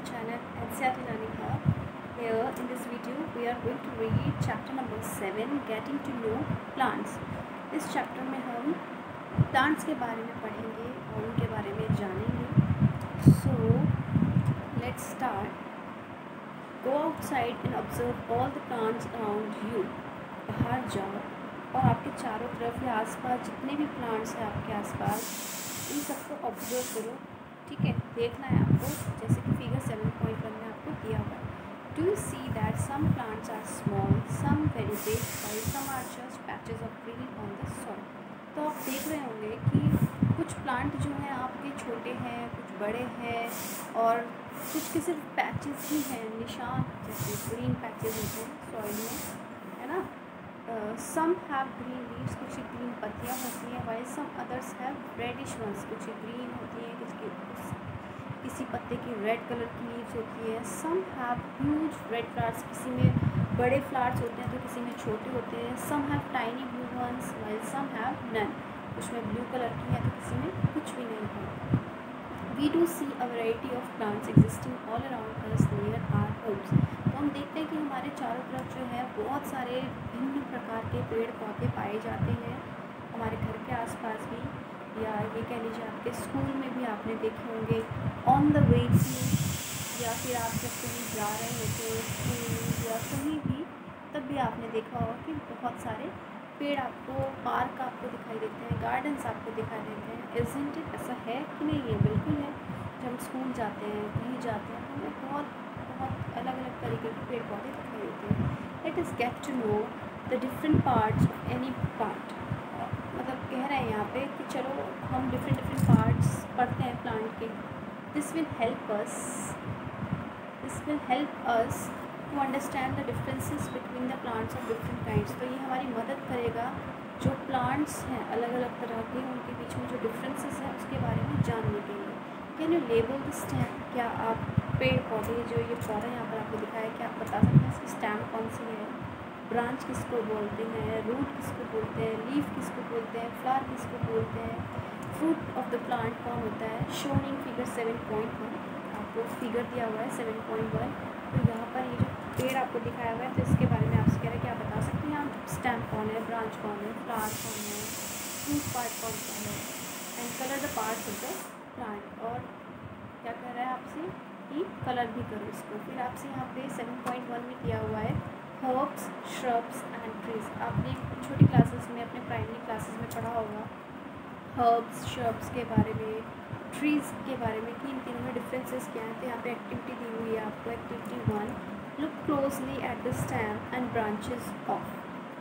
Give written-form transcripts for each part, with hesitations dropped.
channel NCERT Nanika. Here in this video we are going to read chapter number 7 Getting to Know Plants. इस chapter में हम plants के बारे में पढ़ेंगे और उनके बारे में जानेंगे. So let's start. Go outside and observe all the plants around you. बाहर जाओ और आपके चारों तरफ या आसपास जितने भी प्लांट्स हैं आपके आसपास इन सबको ऑब्जर्व करो. ठीक है, देखना है आपको, जैसे कि फिगर 7.1 में आपको दिया हुआ है. Do you see that some plants are small, some very big, while some are just patches of green on the soil. तो आप देख रहे होंगे कि कुछ प्लांट जो हैं आपके छोटे हैं, कुछ बड़े हैं और कुछ के सिर्फ पैचेस ही हैं, निशान जैसे ग्रीन पैचेस होते हैं सॉइल में, है ना. सम हैव ग्रीन लीव्स, कुछ ग्रीन पत्तियाँ होती हैं, while some others have reddish ones, कुछ ग्रीन होती हैं, किसी पत्ते की रेड कलर की लीव्स होती है. Some have huge red flowers, किसी में बड़े फ्लावर्स होते हैं तो किसी में छोटे होते हैं. Some have tiny blue ones, while some have none, कुछ में ब्लू कलर की है तो किसी में कुछ भी नहीं है. We do see a variety of plants existing all around us near our homes. तो हम देखते हैं कि हमारे चारों तरफ जो है बहुत सारे भिन्न प्रकार के पेड़ पौधे पाए जाते हैं, हमारे घर के आसपास भी, या ये कह लीजिए आपके स्कूल में भी आपने देखे होंगे. ऑन द वे टू, या फिर आप जब कहीं जा रहे होते हैं स्कूल या कहीं भी, तब भी आपने देखा होगा कि बहुत सारे पेड़ आपको, पार्क आपको दिखाई देते हैं, गार्डन्स आपको दिखाई देते हैं. Isn't it? ऐसा है कि नहीं? ये बिल्कुल है. जब हम स्कूल जाते हैं, कहीं जाते हैं, हमें बहुत अलग अलग तरीके के पेड़ पौधे दिखाई देते हैं. Let us get to know the different parts of any plant. मतलब कह रहे हैं यहाँ पे कि चलो हम डिफरेंट पार्ट्स पढ़ते हैं प्लांट के. This will help us to understand the differences between the plants of different kinds. तो ये हमारी मदद करेगा जो प्लांट्स हैं अलग अलग तरह के, उनके बीच में जो डिफरेंसेस हैं उसके बारे में जानने के लिए. Can you label the stem? क्या आप पेड़ पौधे, जो ये पौधा यहाँ पर आपको दिखाया है, क्या आप बता सकते हैं इसकी स्टैम कौन सी है? ब्रांच किसको बोलते हैं? रूट किसको बोलते हैं? लीफ किसको बोलते हैं? फ्लावर किसको बोलते हैं? फ्रूट ऑफ द प्लांट कौन होता है? Shown in figure 7.1. आपको फिगर दिया हुआ है 7.1. तो यहाँ पर ये जो पेड़ आपको दिखाया हुआ है, तो इसके बारे में आपसे कह रहे हैं कि आप बता सकते हैं आप स्टैम कौन है, ब्रांच कौन है, फ्लावर कौन है, फ्रूट पार्ट कौन सा है, and colour the parts of the plant. और क्या कह रहा है आपसे कि कलर भी करो इसको. फिर आपसे यहाँ पे 7.1 में दिया हुआ है हर्ब्स, श्रब्स एंड ट्रीज. आपने छोटी क्लासेस में, अपने प्राइमरी क्लासेस में पढ़ा होगा हर्ब्स, श्रब्स के बारे में, ट्रीज़ के बारे में, कि इन तीनों में डिफरेंसेस क्या हैं. तो यहाँ पे एक्टिविटी दी हुई है आपको. Activity 1, look closely at the stem and branches of.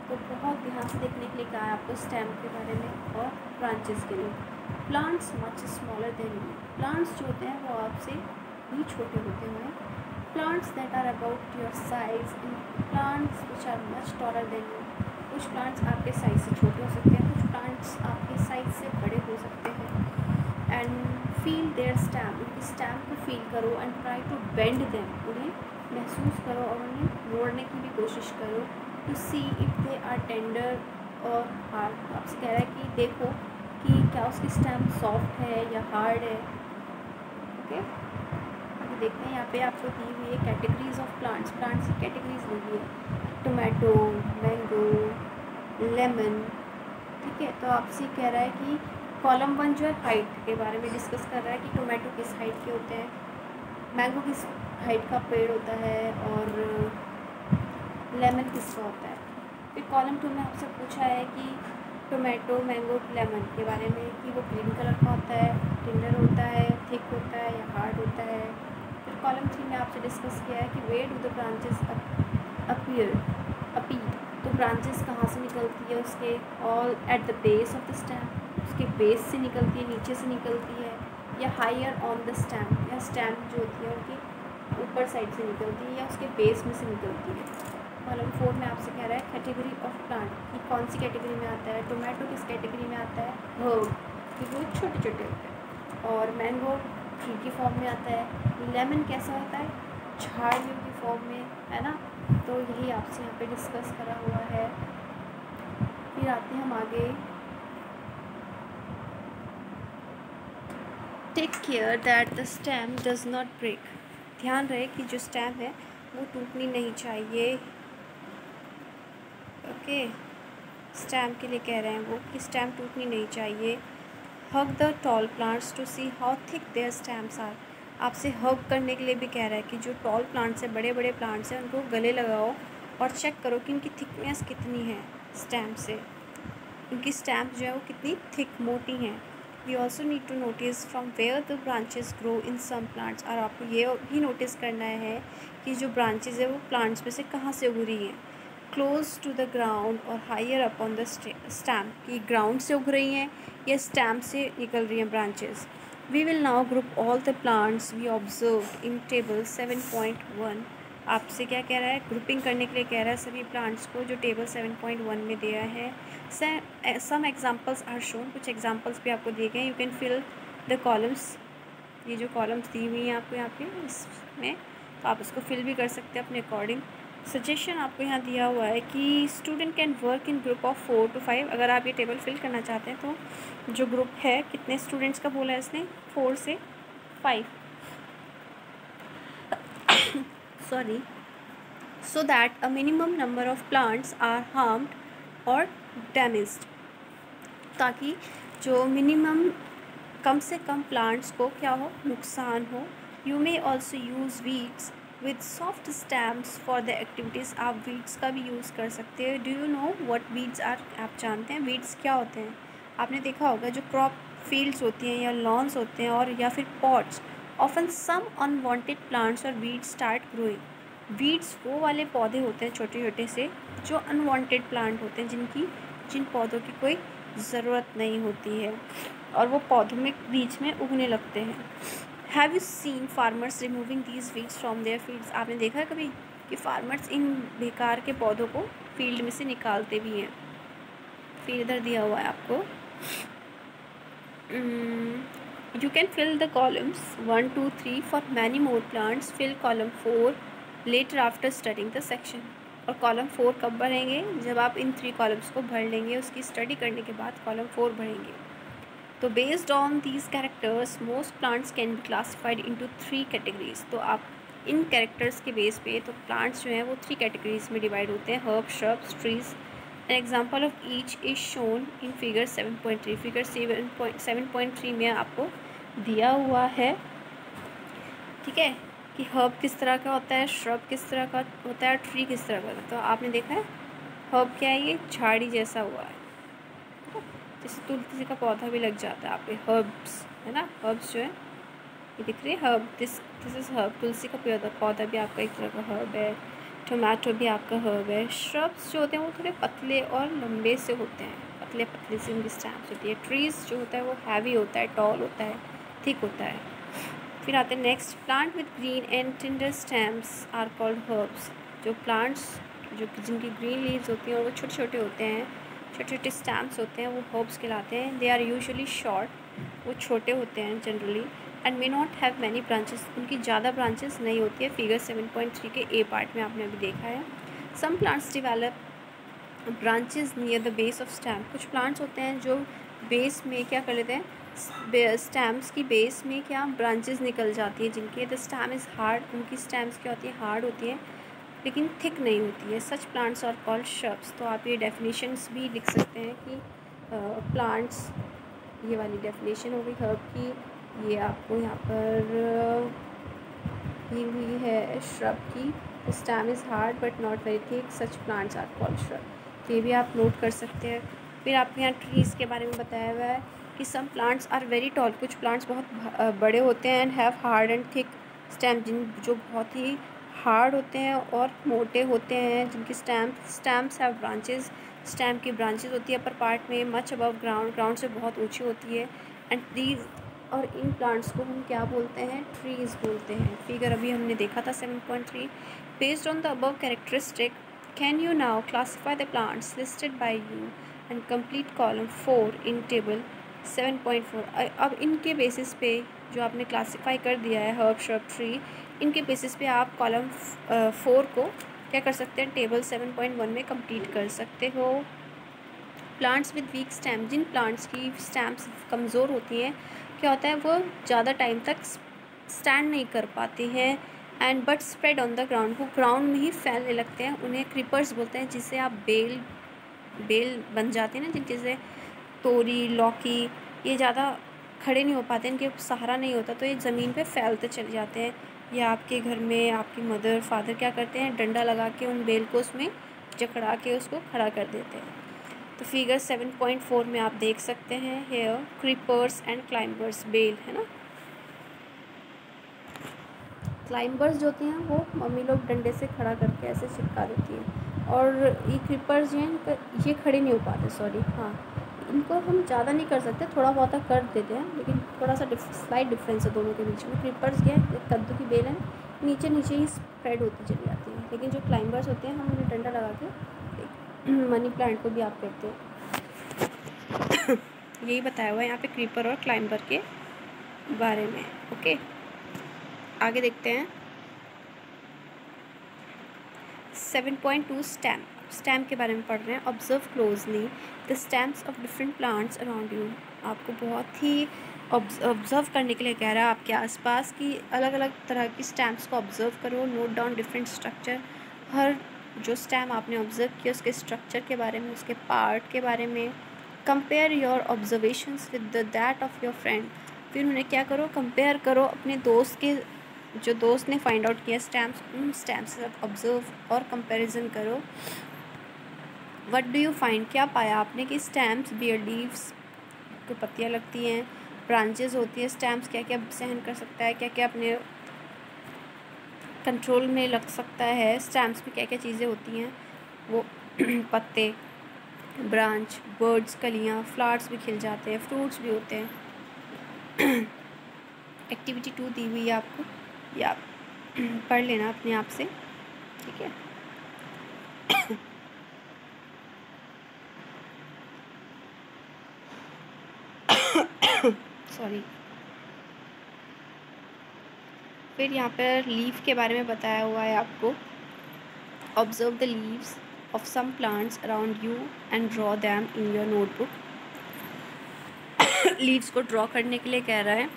तो बहुत ध्यान से देखने के लिए कहा है आपको स्टेम के बारे में और ब्रांचेस के लिए. Plants much smaller than you. Plants जो होते हैं वो आपसे भी छोटे होते हैं. Plants that are about your size and plants which are much taller than you. कुछ प्लांट्स आपके साइज से छोटे हो सकते हैं, कुछ प्लांट्स आपके साइज से बड़े हो सकते हैं. And feel their stem. उनकी स्टैम को फील करो and try to bend them. उन्हें महसूस करो और उन्हें मोड़ने की भी कोशिश करो. To see if they are tender or hard. आपसे कह रहा है कि देखो कि क्या उसकी स्टैम सॉफ्ट है या हार्ड है. ओके, आगे देखते हैं. यहाँ पे आपको दी हुई है कैटेगरीज ऑफ प्लांट्स. प्लांट्स की कैटेगरीज दी हुई है. Tomato, mango, lemon. ठीक है, तो आपसे कह रहा है कि कॉलम 1 जो है हाइट के बारे में डिस्कस कर रहा है कि टोमेटो किस हाइट के होते हैं, मैंगो किस हाइट का पेड़ होता है और लेमन किसका होता है. फिर कॉलम 2 में आपसे पूछा है कि टोमेटो, मैंगो, लेमन के बारे में कि वो ग्रीन कलर का होता है, टेंडर होता है, थिक होता है या हार्ड होता है. फिर कॉलम 3 में आपसे डिस्कस किया है कि where do the branches appear. तो ब्रांचेस कहाँ से निकलती है उसके? All at the base of the stem. उसके बेस से निकलती है, नीचे से निकलती है, या हायर ऑन द स्टेम, या स्टेम जो होती है उनकी ऊपर साइड से निकलती है या उसके बेस में से निकलती है. कॉलम 4 में आपसे कह रहा है कैटेगरी ऑफ प्लांट कि कौन सी कैटेगरी में आता है. टोमेटो किस कैटेगरी में आता है? हर्ब, क्योंकि वो छोटे छोटे होते हैं. और मैंगो ट्री की फॉर्म में आता है. लेमन कैसा होता है? झाड़ियों की फॉर्म में, है ना. तो यही आपसे यहाँ पे डिस्कस करा हुआ है. फिर आते हैं हम आगे. Take care that the stem does not break. ध्यान रहे कि जो स्टेम है वो टूटनी नहीं चाहिए। ओके, स्टेम के लिए कह रहे हैं वो कि स्टेम टूटनी नहीं चाहिए। Hug the tall plants to see how thick their stems are. आपसे हग करने के लिए भी कह रहा है कि जो टॉल प्लांट्स है, बड़े बड़े प्लांट्स हैं, उनको गले लगाओ और चेक करो कि उनकी थिकनेस कितनी है स्टेम से, उनकी स्टेम्स जो है वो कितनी थिक मोटी हैं। We also need to notice from where the branches grow in some plants. और आपको ये भी नोटिस करना है कि जो ब्रांचेस है वो प्लांट्स में से कहाँ से उग रही हैं। Close to the ground or higher up on the stem, कि ग्राउंड से उग रही हैं या स्टेम से निकल रही हैं branches. We will now group all the plants we observe in table 7.1। आपसे क्या कह रहा है, ग्रुपिंग करने के लिए कह रहा है सभी प्लांट्स को जो टेबल 7.1 में दिया है। सम एग्जाम्पल्स आर शोन, कुछ एग्जाम्पल्स भी आपको दिए गए हैं। You can fill the columns, ये जो कॉलम्स दी हुई हैं आपको यहाँ पे इसमें, तो आप इसको फिल भी कर सकते हैं अपने अकॉर्डिंग। सजेशन आपको यहाँ दिया हुआ है कि student can work in group of 4 to 5। अगर आप ये टेबल फिल करना चाहते हैं तो जो ग्रुप है, कितने स्टूडेंट्स का बोला है इसने, 4 से 5, sorry, so that a minimum number of plants are harmed or damaged, ताकि जो मिनिमम कम से कम प्लांट्स को क्या हो, नुकसान हो। You may also use weeds with soft stamps for the activities. आप वीड्स का भी यूज़ कर सकते हैं। Do you know what weeds are, आप जानते हैं वीड्स क्या होते हैं? आपने देखा होगा जो क्रॉप फील्ड्स होती हैं या लॉन्स होते हैं और या फिर पॉट्स, ऑफन सम अनवांटेड प्लांट्स और वीड्स स्टार्ट ग्रोइंग। वीड्स वो वाले पौधे होते हैं छोटे छोटे से जो अनवांटेड प्लांट होते हैं, जिन पौधों की कोई ज़रूरत नहीं होती है और वो पौधों में बीच में उगने लगते हैं। Have you seen farmers removing these weeds from there fields. आपने देखा है कभी कि फार्मर्स इन बेकार के पौधों को फील्ड में से निकालते भी हैं। फिर इधर दिया हुआ है आपको, you can fill the columns 1, 2, 3 for many more plants. Fill column 4 later after studying the section. और कॉलम 4 कब भरेंगे, जब आप इन 3 कॉलम्स को भर लेंगे, उसकी स्टडी करने के बाद कॉलम 4 भरेंगे। तो based on these characters most plants can be classified into 3 categories. तो आप इन कैरेक्टर्स के बेस पे तो प्लांट्स जो हैं वो 3 कैटेगरीज में डिवाइड होते हैं, herb, shrubs, trees. An example of each is shown in figure 7.3। Figure 7.3 में आपको दिया हुआ है, ठीक है, कि हर्ब किस तरह का होता है, श्रब किस तरह का होता है, ट्री किस तरह का होता है। तो आपने देखा है हर्ब क्या है, ये झाड़ी जैसा हुआ है, जैसे तुलसी का पौधा भी लग जाता है आप पे, हर्ब्स है ना, हर्ब्स जो है ये दिख रही है हर्ब, दिस इज़ हर्ब। तुलसी का पौधा भी आपका एक तरह का हर्ब है, टोमेटो भी आपका हर्ब है। श्रब्स जो होते हैं वो थोड़े पतले और लंबे से होते हैं, पतले पतले से उनकी स्टैम्प्स होती है। ट्रीज जो होता है वो हैवी होता है, टॉल होता है, थिक होता है। फिर आते हैं next, plant with green and tender stems are called herbs. जो प्लांट्स जिनकी ग्रीन लीव्स होती हैं और वो छोटे छोटे होते हैं, छोटे छोटे स्टैम्प्स होते हैं, वो हर्ब्स कहलाते हैं। दे आर यूजुअली शॉर्ट, वो छोटे होते हैं generally, and may not have many branches, उनकी ज़्यादा ब्रांचेस नहीं होती है। फिगर 7.3 के ए पार्ट में आपने अभी देखा है। Some plants develop branches near the base of stamp. कुछ प्लांट्स होते हैं जो बेस में क्या कर लेते हैं, स्टैम्प्स की बेस में क्या ब्रांचेस निकल जाती है जिनके, द स्टैम इज़ हार्ड, उनकी स्टैम्प्स क्या होती है, हार्ड होती है लेकिन थिक नहीं होती है। Such plants are called shrubs. तो आप ये डेफिनेशंस भी लिख सकते हैं कि प्लांट्स, ये वाली डेफिनेशन हो गई हर्ब की, ये आपको यहाँ पर दी हुई है श्रब की, stem is hard but not very thick, such plants are called shrub. तो ये भी आप नोट कर सकते हैं। फिर आपके यहाँ ट्रीज़ के बारे में बताया हुआ है कि some plants are very tall, कुछ प्लांट्स बहुत बड़े होते हैं, and have hard and thick stem, जो बहुत ही हार्ड होते हैं और मोटे होते हैं, जिनकी स्टैम्प्स हैव ब्रांचेस, स्टेम की ब्रांचेस होती है अपर पार्ट में, मच अबव ग्राउंड, ग्राउंड से बहुत ऊंची होती है। एंड ट्रीज, और इन प्लांट्स को हम क्या बोलते हैं, ट्रीज़ बोलते हैं। फिगर अभी हमने देखा था 7.3। Based on the above characteristic can you now classify the plants listed by you and complete column 4 in table 7.4। अब इनके बेसिस पे जो आपने क्लासीफाई कर दिया है हर्ब, श्रब, ट्री, इनके बेसिस पे आप कॉलम 4 को क्या कर सकते हैं, टेबल 7.1 में कंप्लीट कर सकते हो। प्लांट्स विद वीक स्टेम, जिन प्लांट्स की स्टेम्स कमज़ोर होती हैं, क्या होता है वो ज़्यादा टाइम तक स्टैंड नहीं कर पाती हैं and but spread on the ground, वो ग्राउंड में ही फैलने लगते हैं, उन्हें क्रीपर्स बोलते हैं, जिससे आप बेल बन जाते हैं ना, जिनके से तोरी, लौकी, ये ज़्यादा खड़े नहीं हो पाते, इनके सहारा नहीं होता, तो ये ज़मीन पे फैलते चले जाते हैं। या आपके घर में आपकी मदर फादर क्या करते हैं, डंडा लगा के उन बेल को उसमें जकड़ा के उसको खड़ा कर देते हैं। तो फिगर 7.4 में आप देख सकते हैं, हेयर क्रीपर्स एंड क्लाइंबर्स, बेल है ना। क्लाइंबर्स जो होती हैं वो मम्मी लोग डंडे से खड़ा करके ऐसे चिपका देती हैं, और ये क्रीपर्स जो हैं ये खड़े नहीं हो पाते, सॉरी, हाँ, इनको हम ज़्यादा नहीं कर सकते, थोड़ा बहुत कर देते हैं, लेकिन थोड़ा सा स्लाइट डिफरेंस है दोनों के बीच में। क्रीपर्स क्या है, एक कद्दू की बेल है, नीचे नीचे ही स्प्रेड होती चली जाती है, लेकिन जो क्लाइंबर्स होते हैं हम उन्हें डंडा लगा के, मनी प्लांट को भी आप कहते हैं। यही बताया हुआ है यहाँ पे क्रीपर और क्लाइंबर के बारे में। ओके, आगे देखते हैं 7.2 स्टैम्प के बारे में पढ़ रहे हैं। Observe closely the stamps of different plants around you. आपको बहुत ही ऑब्जर्व करने के लिए कह रहा है, आपके आसपास की अलग अलग तरह की स्टैम्प्स को ऑब्जर्व करो, नोट डाउन डिफरेंट स्ट्रक्चर, हर जो स्टैम्प आपने ऑब्जर्व किया उसके स्ट्रक्चर के बारे में, उसके पार्ट के बारे में। Compare your observations with that of your friend. फिर उन्हें क्या करो, कंपेयर करो अपने दोस्त के, जो दोस्त ने फाइंड आउट किया स्टैम्प्स, उन स्टैम्प्स के साथ ऑब्जर्व और कंपैरिजन करो। व्हाट डू यू फाइंड, क्या पाया आपने कि स्टैम्प्स बियर लीव्स को पत्तियाँ लगती हैं, ब्रांचेस होती है, स्टैम्प्स क्या क्या सहन कर सकता है, क्या क्या अपने कंट्रोल में लग सकता है, स्टैम्प्स में क्या क्या चीज़ें होती हैं, वो पत्ते, ब्रांच, बर्ड्स, कलियाँ, फ्लावर्स भी खिल जाते हैं, फ्रूट्स भी होते हैं। एक्टिविटी 2 दी हुई है आपको, या पढ़ लेना अपने आप से, ठीक है। सॉरी। फिर यहाँ पर लीफ के बारे में बताया हुआ है आपको। Observe the leaves of some plants around you and draw them in your notebook. Leaves को ड्रॉ करने के लिए कह रहा है।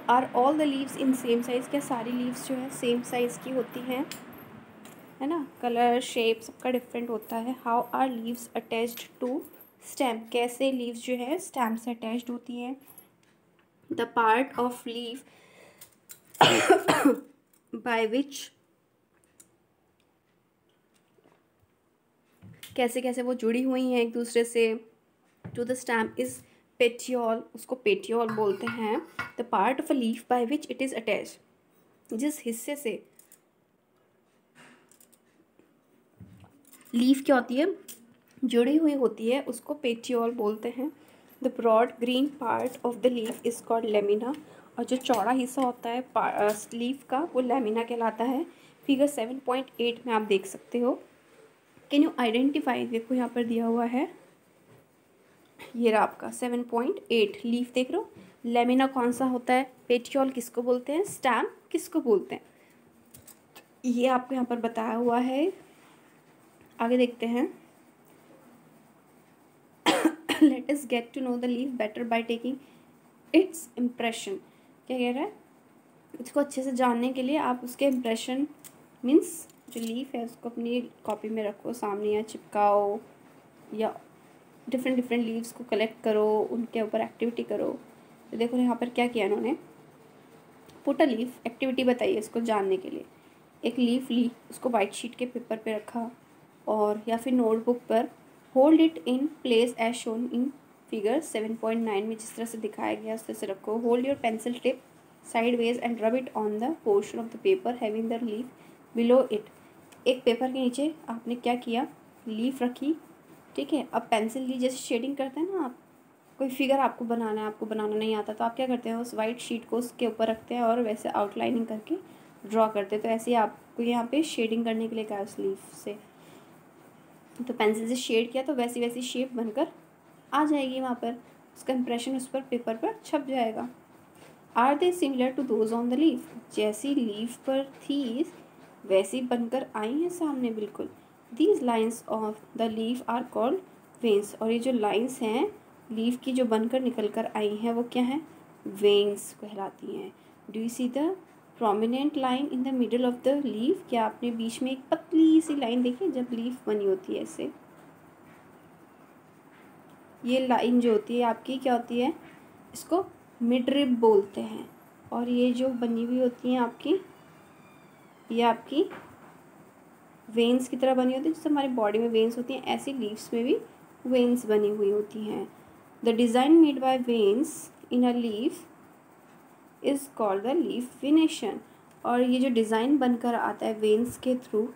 Are all the leaves in same size, क्या सारी लीव्स जो है सेम साइज़ की होती हैं, है ना। कलर शेप सबका डिफरेंट होता है। How are leaves attached to stem, कैसे लीव्स जो है स्टेम से अटैच्ड होती हैं। The part of leaf by which, कैसे कैसे वो जुड़ी हुई हैं एक दूसरे से। To the stem is petiole, उसको पेटियोल बोलते हैं। The part of a leaf by which it is attach, जिस हिस्से से लीफ क्या होती है, जुड़ी हुई होती है, उसको पेटियोल बोलते हैं। The broad green part of the leaf is called lamina, और जो चौड़ा हिस्सा होता है लीफ का वो लेमिना कहलाता है। फिगर 7.8 में आप देख सकते हो। कैन यू आइडेंटिफाई, देखो यहाँ पर दिया हुआ है, ये रहा आपका 7.8 लीफ देख रहे हो। लेमिना कौन सा होता है, पेटियोल किसको बोलते हैं, स्टेम किसको बोलते हैं, ये आपको यहाँ पर बताया हुआ है। आगे देखते हैं। Let us get to know the leaf better by taking its impression. क्या कह रहा है, इसको अच्छे से जानने के लिए आप उसके इम्प्रेशन, मीन्स जो लीफ है उसको अपनी कॉपी में रखो सामने, या चिपकाओ, या डिफरेंट डिफरेंट लीव्स को कलेक्ट करो, उनके ऊपर एक्टिविटी करो। तो देखो यहाँ पर क्या किया इन्होंने, पुट अ लीफ, एक्टिविटी बताइए इसको जानने के लिए। एक लीफ ली, उसको वाइट शीट के पेपर पे रखा, और या फिर नोटबुक पर। Hold it in place as shown in figure 7.9 में जिस तरह से दिखाया गया उस तरह से रखो। Hold your pencil tip sideways and rub it on the portion of the paper having the leaf below it. एक पेपर के नीचे आपने क्या किया, लीफ रखी, ठीक है। अब पेंसिल ली, जैसे शेडिंग करते हैं ना आप, कोई फिगर आपको बनाना है, आपको बनाना नहीं आता तो आप क्या करते हैं, उस वाइट शीट को उसके ऊपर रखते हैं और वैसे आउटलाइनिंग करके ड्रॉ करते हैं। तो ऐसे ही आपको यहाँ पे शेडिंग करने के लिए कहा उस लीफ से, तो पेंसिल से शेड किया तो वैसी वैसी शेप बनकर आ जाएगी वहाँ पर, उसका इंप्रेशन उस पर पेपर पर छप जाएगा। Are they similar to those on the leaf, जैसी लीफ पर थी वैसी बनकर आई हैं सामने बिल्कुल। These lines of the leaf are called veins, और ये जो लाइन्स हैं लीफ की जो बनकर निकल कर आई हैं वो क्या है, वेन्स कहलाती हैं। Do you see the prominent line in the middle of the leaf, क्या आपने बीच में एक पतली सी लाइन देखी जब लीफ बनी होती है ऐसे, ये लाइन जो होती है आपकी क्या होती है, इसको मिडरिब बोलते हैं। और ये जो बनी हुई होती हैं आपकी, ये आपकी वेन्स की तरह बनी होती है, जैसे हमारी बॉडी में वेन्स होती हैं ऐसी लीव्स में भी वेन्स बनी हुई होती हैं। The design made by veins in a leaf is called the leaf venation. और ये जो डिज़ाइन बनकर आता है वेन्स के थ्रू,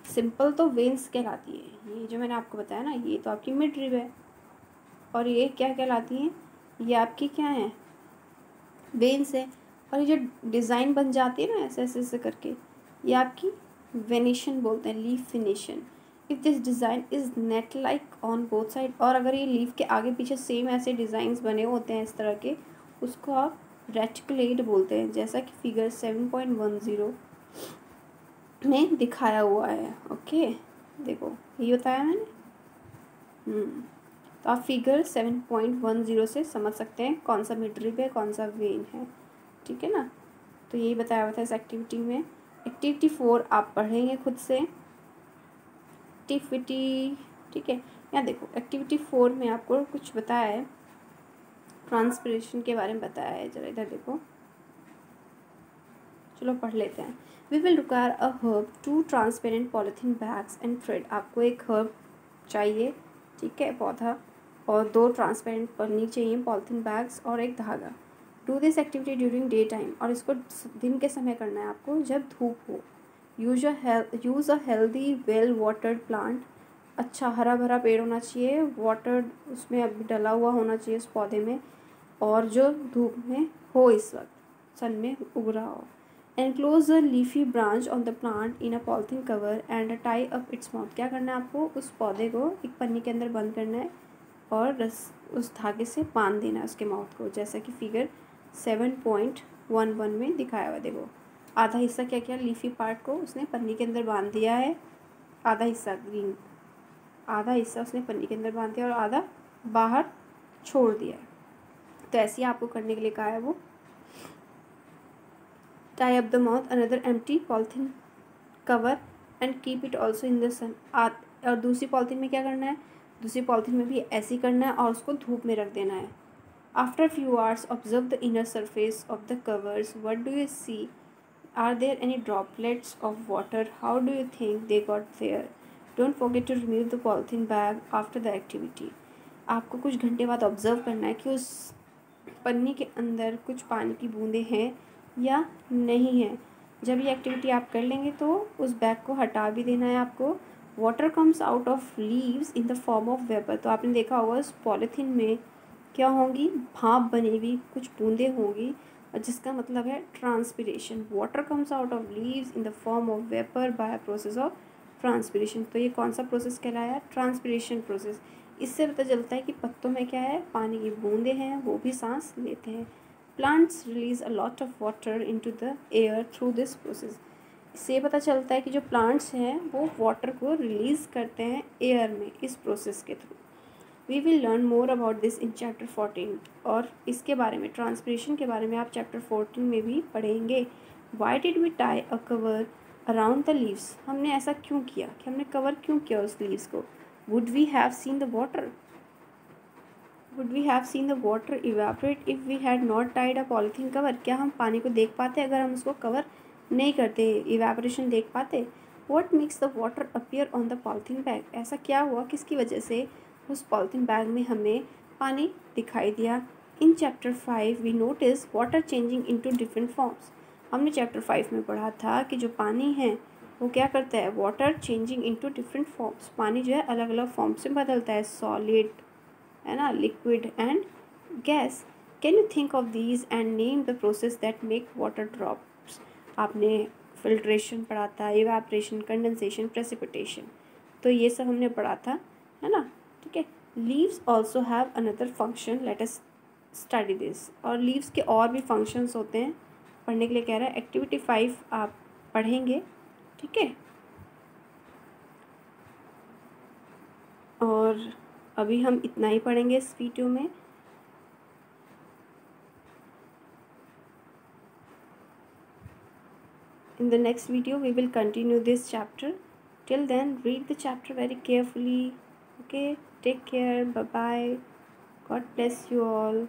सिंपल तो वेन्स कहलाती है, ये जो मैंने आपको बताया ना, ये तो आपकी मिडरिब है। और ये क्या कहलाती हैं, ये आपकी क्या है, वेन्स है। और ये जो डिज़ाइन बन जाती है ना ऐसे ऐसे ऐसे करके, ये आपकी वेनेशन बोलते हैं, leaf venation. If this design is net like on both side, और अगर ये लीफ के आगे पीछे सेम ऐसे डिज़ाइंस बने होते हैं इस तरह के, उसको आप रेटिकुलेट बोलते हैं, जैसा कि फिगर 7.10 में दिखाया हुआ है। ओके, देखो ये बताया मैंने। तो आप फिगर 7.10 से समझ सकते हैं कौन सा मिडरिब है, कौन सा वेन है, ठीक है ना। तो यही बताया हुआ था इस एक्टिविटी में। एक्टिविटी 4 आप पढ़ेंगे खुद से। एक्टिविटी, ठीक है, यहाँ देखो एक्टिविटी 4 में आपको कुछ बताया है, ट्रांसपिरेशन के बारे में बताया है। जरा इधर देखो, चलो पढ़ लेते हैं। We will require a herb, 2 transparent polythene bags and thread. आपको एक हर्ब चाहिए, ठीक है, पौधा, और 2 ट्रांसपेरेंट पन्नी चाहिए, पॉलीथीन बैग्स, और एक धागा। Do this activity during day time, और इसको दिन के समय करना है आपको जब धूप हो। Use a healthy well watered plant, अच्छा हरा भरा पेड़ होना चाहिए, वाटर्ड उसमें अभी डला हुआ होना चाहिए उस पौधे में, और जो धूप में हो इस वक्त, सन में उग रहा हो। Enclose a leafy branch on the plant in a polythene cover and tie up its mouth. क्या करना है आपको, उस पौधे को एक पन्नी के अंदर बंद करना है और उस धागे से बांध देना है उसके माउथ को, जैसा कि फिगर 7.11 में दिखाया हुआ। देखो आधा हिस्सा क्या किया, लीफी पार्ट को उसने पन्नी के अंदर बांध दिया है, आधा हिस्सा ग्रीन, आधा हिस्सा उसने पन्नी के अंदर बांध दिया और आधा बाहर छोड़ दिया है। तो ऐसे ही आपको करने के लिए कहा है वो। Tie up the mouth another empty polythene cover and keep it also in the sun. और दूसरी पॉलीथीन में क्या करना है, दूसरी पॉलीथीन में भी ऐसे ही करना है और उसको धूप में रख देना है। After few hours observe the inner surface of the covers, what do you see, are there any droplets of water, how do you think they got there, don't forget to remove the polythene bag after the activity. आपको कुछ घंटे बाद observe करना है कि उस पन्नी के अंदर कुछ पानी की बूंदें हैं या नहीं है। जब ये एक्टिविटी आप कर लेंगे तो उस बैग को हटा भी देना है आपको। Water comes out of leaves in the form of vapour. तो आपने देखा होगा उस पॉलीथीन में क्या होंगी, भाप बनी हुई कुछ बूंदें होंगी, और जिसका मतलब है transpiration. Water comes out of leaves in the form of vapour by process of transpiration. तो ये कौन सा प्रोसेस कहलाया, ट्रांसपिरेशन प्रोसेस। इससे पता चलता है कि पत्तों में क्या है, पानी की बूंदें हैं, वो भी सांस लेते हैं। Plants release a lot of water into the air through this process. इससे पता चलता है कि जो प्लांट्स हैं वो वाटर को रिलीज़ करते हैं एयर में इस प्रोसेस के थ्रू। We will learn more about this in chapter 14। और इसके बारे में, ट्रांसपिरेशन के बारे में आप चैप्टर 14 में भी पढ़ेंगे। Why did we tie a cover around the leaves. हमने ऐसा क्यों किया, कि हमने कवर क्यों किया उस लीव्स को। Would we have seen the water, would we have seen the water evaporate if we had not tied a polythene cover. क्या हम पानी को देख पाते अगर हम उसको कवर नहीं करते, इवेपोरेशन देख पाते। What makes the water appear on the polythene bag. ऐसा क्या हुआ, किसकी वजह से उस पॉलीथीन बैग में हमें पानी दिखाई दिया। In chapter 5 we notice water changing into different forms. हमने चैप्टर 5 में पढ़ा था कि जो पानी है वो क्या करता है, water changing into different forms. पानी जो है अलग अलग फॉर्म से बदलता है, सॉलिड है ना, liquid and gas. Can you think of these and name the process that make water drops. आपने फिल्ट्रेशन पढ़ा था, इवेपोरेशन, कंडेंसेशन, प्रेसिपिटेशन, तो ये सब हमने पढ़ा था, है ना, ठीक है। Leaves also have another function, let us study this. और लीव्स के और भी फंक्शंस होते हैं, पढ़ने के लिए कह रहा है। एक्टिविटी 5 आप पढ़ेंगे, ठीक है। और अभी हम इतना ही पढ़ेंगे इस वीडियो में। In the next video we will continue this chapter. Till then, read the chapter very carefully. Okay, take care. Bye bye. God bless you all.